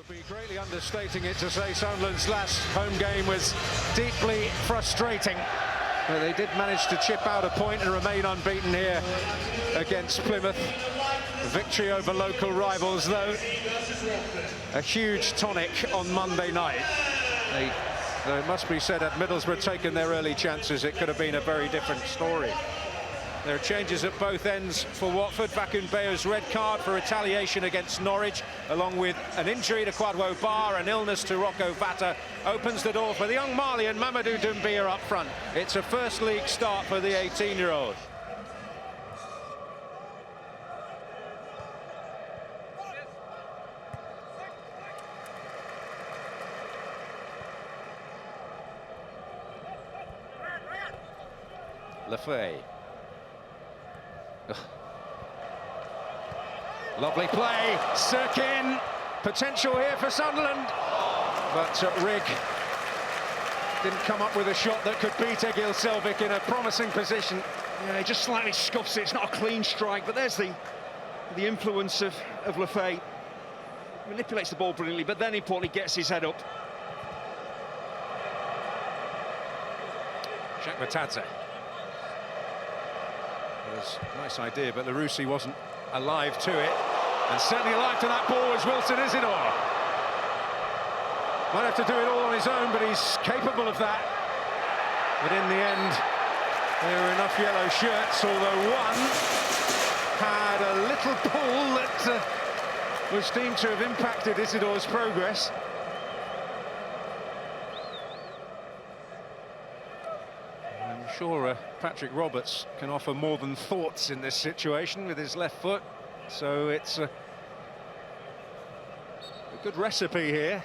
Be greatly understating it to say Sunderland's last home game was deeply frustrating. But they did manage to chip out a point and remain unbeaten here against Plymouth. A victory over local rivals, though, a huge tonic on Monday night. Though it must be said, had Middlesbrough taken their early chances, it could have been a very different story. There are changes at both ends for Watford. Bakumbeo's red card for retaliation against Norwich, along with an injury to Kwadwo Bar, an illness to Rocco Vata, opens the door for the young Malian Mamadou Doumbia up front. It's a first league start for the 18-year-old. Lefay. Lovely play, Cirkin, potential here for Sunderland, but Rigg didn't come up with a shot that could beat Egil Selvik in a promising position. Yeah, he just slightly scuffs it. It's not a clean strike, but there's the influence of Lefay. Manipulates the ball brilliantly, but then importantly gets his head up. Chakvetadze. Was a nice idea, but Larousse wasn't alive to it, and certainly alive to that ball was Wilson Isidore. Might have to do it all on his own, but he's capable of that. But in the end, there were enough yellow shirts, although one had a little pull that was deemed to have impacted Isidore's progress. Sure, Patrick Roberts can offer more than thoughts in this situation with his left foot, so it's a good recipe here.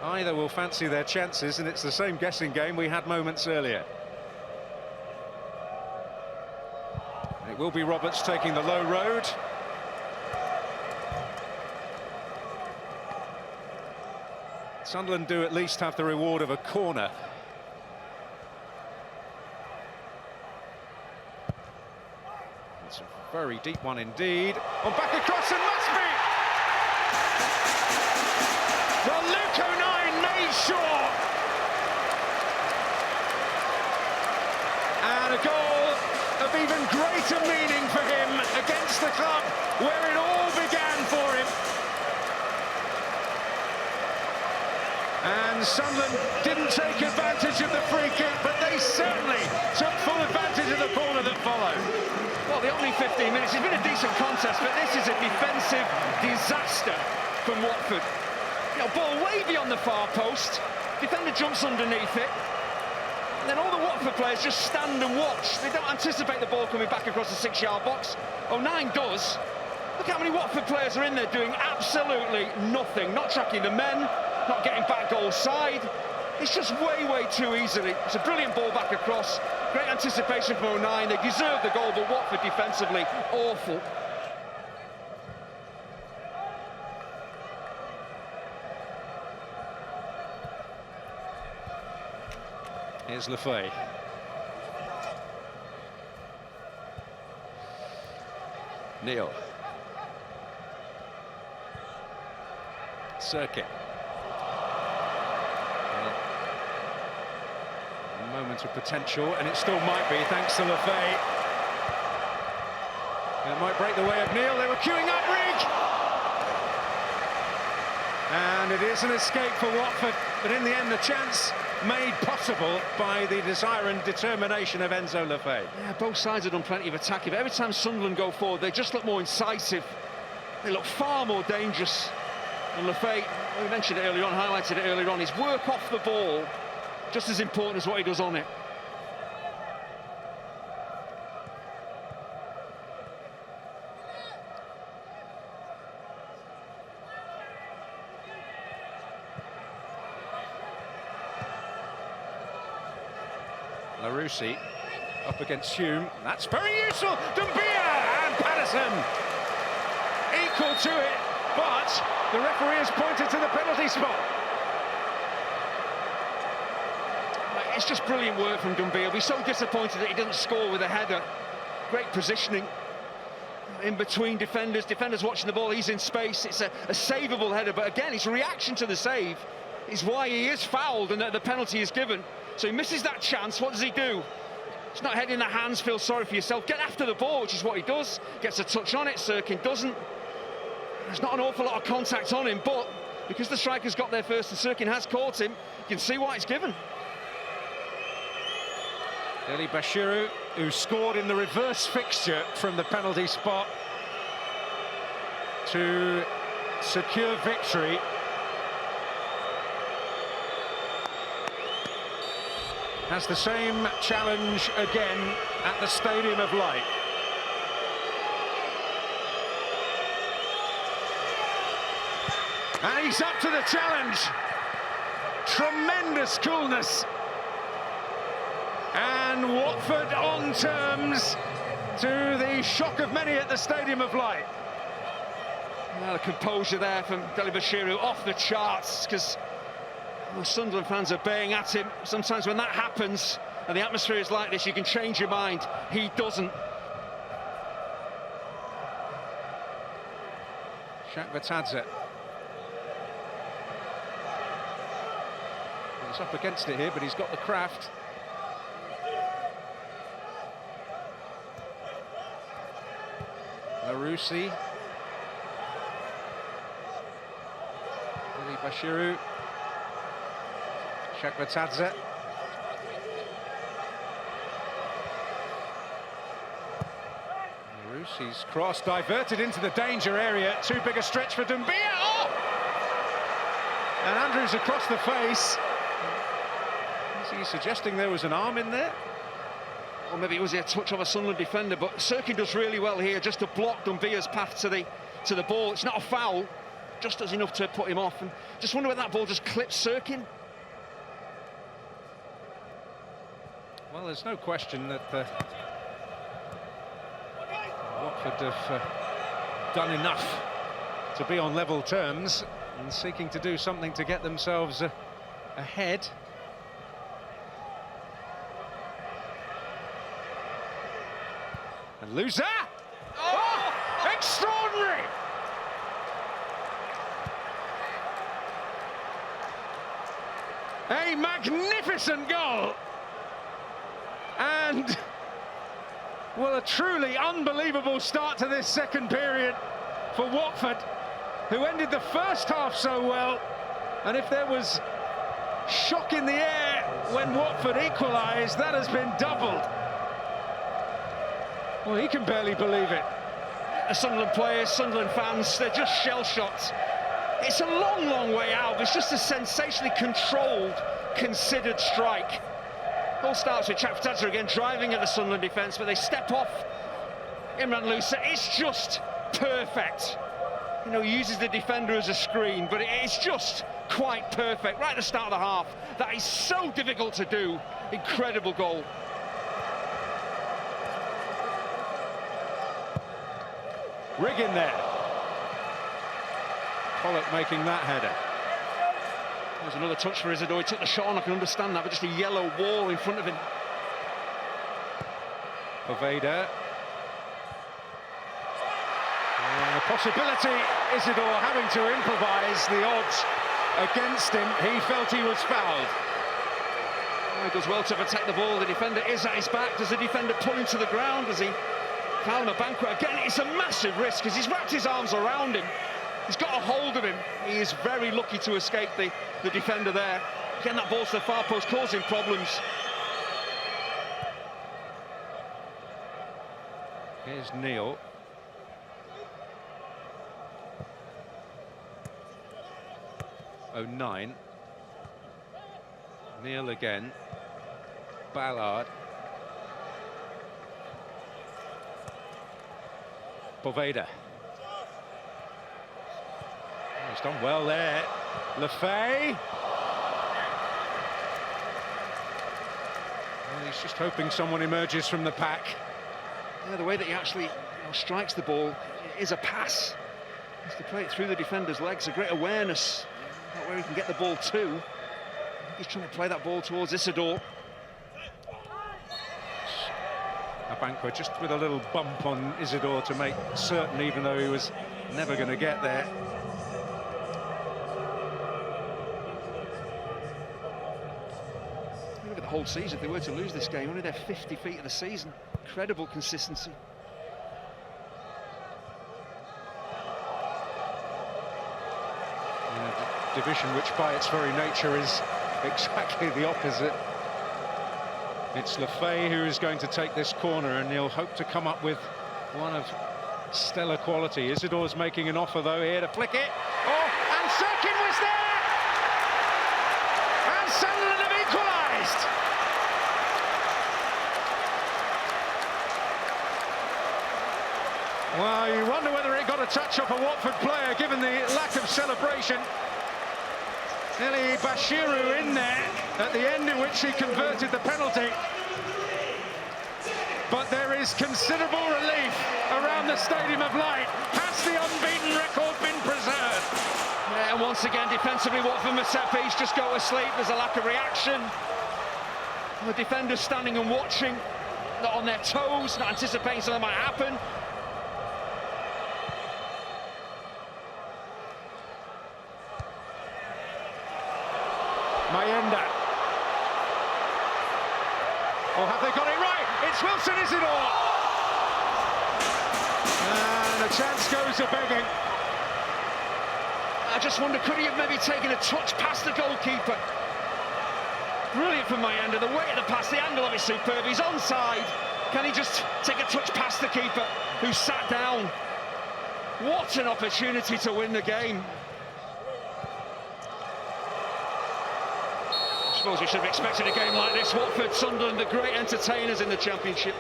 Either will fancy their chances, and it's the same guessing game we had moments earlier. It will be Roberts taking the low road. Sunderland do at least have the reward of a corner. It's a very deep one indeed. On back across and must be! Well, Luke O'Nien made sure. And a goal of even greater meaning for him against the club where it all began for him. And Sunderland didn't take advantage of the free kick, but they certainly took full advantage of the corner that followed. Well, the only 15 minutes, it's been a decent contest, but this is a defensive disaster from Watford. You know, ball way beyond the far post, defender jumps underneath it, and then all the Watford players just stand and watch. They don't anticipate the ball coming back across the 6-yard box. O'Nien does. Look how many Watford players are in there doing absolutely nothing, not tracking the men, not getting back goal side. It's just way too easily. It's a brilliant ball back across. Great anticipation from O'Nien. They deserve the goal, but Watford defensively awful. Here's Lefay. Neil. Cirkin. A moment of potential, and it still might be, thanks to Lefay. It might break the way of Neil. They were queuing up Rigg. And it is an escape for Watford, but in the end, the chance made possible by the desire and determination of Enzo Lefay. Yeah, both sides have done plenty of attacking, but every time Sunderland go forward, they just look more incisive. They look far more dangerous. And Lefay, we mentioned it earlier on, highlighted it earlier on, his work off the ball, just as important as what he does on it. Larousse up against Hume. That's very useful. Doumbia and Patterson equal to it, but the referee has pointed to the penalty spot. It's just brilliant work from Doumbia. He'll be so disappointed that he didn't score with a header. Great positioning. in between defenders. Defenders watching the ball, he's in space. It's a savable header, but again, his reaction to the save is why he is fouled and the penalty is given. So he misses that chance. What does he do? It's not head in the hands, feel sorry for yourself. Get after the ball, which is what he does. Gets a touch on it, Cirkin doesn't. There's not an awful lot of contact on him, but because the striker's got there first and Cirkin has caught him, you can see why it's given. Eli Bashiru, who scored in the reverse fixture from the penalty spot to secure victory. Has the same challenge again at the Stadium of Light. And he's up to the challenge. Tremendous coolness. And Watford on terms, to the shock of many at the Stadium of Light. Well, the composure there from Eli Bashiru off the charts, because Sunderland fans are baying at him. Sometimes when that happens and the atmosphere is like this, you can change your mind. He doesn't. Chakvetadze. He's up against it here, but he's got the craft. Larousi. Eli Bashiru. Chakvetadze. Larousi's cross diverted into the danger area. Too big a stretch for Doumbia. Oh! And Andrews across the face. Is he suggesting there was an arm in there? Or maybe it was a touch of a Sunderland defender, but Cirkin does really well here just to block Doumbia's path to the ball. It's not a foul, just does enough to put him off. And just wonder whether that ball just clips Cirkin. Well, there's no question that Watford have done enough to be on level terms and seeking to do something to get themselves ahead. And Louza! Oh, extraordinary! A magnificent goal! And, well, a truly unbelievable start to this second period for Watford, who ended the first half so well. And if there was shock in the air when Watford equalised, that has been doubled. Well, he can barely believe it. The Sunderland players, Sunderland fans, they're just shell-shocked. It's a long, long way out. It's just a sensationally controlled, considered strike. All starts with Chakvetadze again driving at the Sunderland defence, but they step off Imrân Louza. It's just perfect. You know, he uses the defender as a screen, but it's just quite perfect right at the start of the half. That is so difficult to do. Incredible goal. Rig in there. Pollock making that header. There's another touch for Isidore. He took the shot on, I can understand that, but just a yellow wall in front of him. Poveda. And the possibility, Isidore having to improvise, the odds against him. He felt he was fouled. Oh, he does well to protect the ball. The defender is at his back. Does the defender pull him to the ground? Does he foul him a banquet? Again, it's a massive risk because he's wrapped his arms around him. He's got a hold of him. He is very lucky to escape the defender there. Again, that ball to the far post causing problems. Here's Neil. '09. Neil again. Ballard. Poveda. He's done well there. Lefay. Well, he's just hoping someone emerges from the pack. Yeah, the way that he actually strikes the ball is a pass. He has to play it through the defender's legs. A great awareness about where he can get the ball to. He's trying to play that ball towards Isidore. Abankwah just with a little bump on Isidore to make certain, even though he was never going to get there. Look at the whole season. If they were to lose this game, only their 50 feet of the season. Incredible consistency. In a division which by its very nature is exactly the opposite. It's Lefay who is going to take this corner, and he'll hope to come up with one of stellar quality. Isidore's making an offer though here to flick it. Oh, and Cirkin was there! And Sunderland have equalised! Well, you wonder whether it got a touch off a Watford player, given the lack of celebration. Nearly Bashiru in there at the end in which he converted the penalty. But there is considerable relief around the Stadium of Light. Has the unbeaten record been preserved? Yeah, and once again, defensively, Watford Matsepe's just go to sleep. There's a lack of reaction. The defenders standing and watching, not on their toes, not anticipating something might happen. Mayenda. Or have they got it right? It's Wilson Isidore. And the chance goes a-begging. I just wonder, could he have maybe taken a touch past the goalkeeper? Brilliant from Mayenda, the weight of the pass, the angle of it superb. He's onside. Can he just take a touch past the keeper, who sat down? What an opportunity to win the game. I suppose we should have expected a game like this. Watford, Sunderland, the great entertainers in the Championship.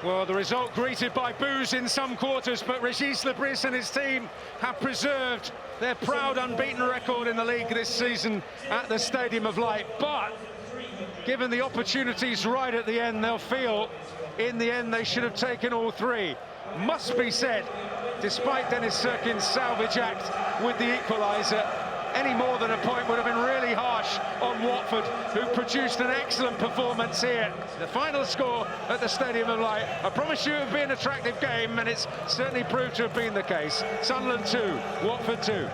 Well, the result greeted by boos in some quarters, but Régis Lebris and his team have preserved their proud unbeaten record in the league this season at the Stadium of Light. But given the opportunities right at the end, they'll feel in the end they should have taken all three. Must be said, despite Dennis Cirkin's salvage act with the equaliser, any more than a point would have been really harsh on Watford, who produced an excellent performance here. The final score at the Stadium of Light, I promise you it would be an attractive game, and it's certainly proved to have been the case. Sunderland 2, Watford 2.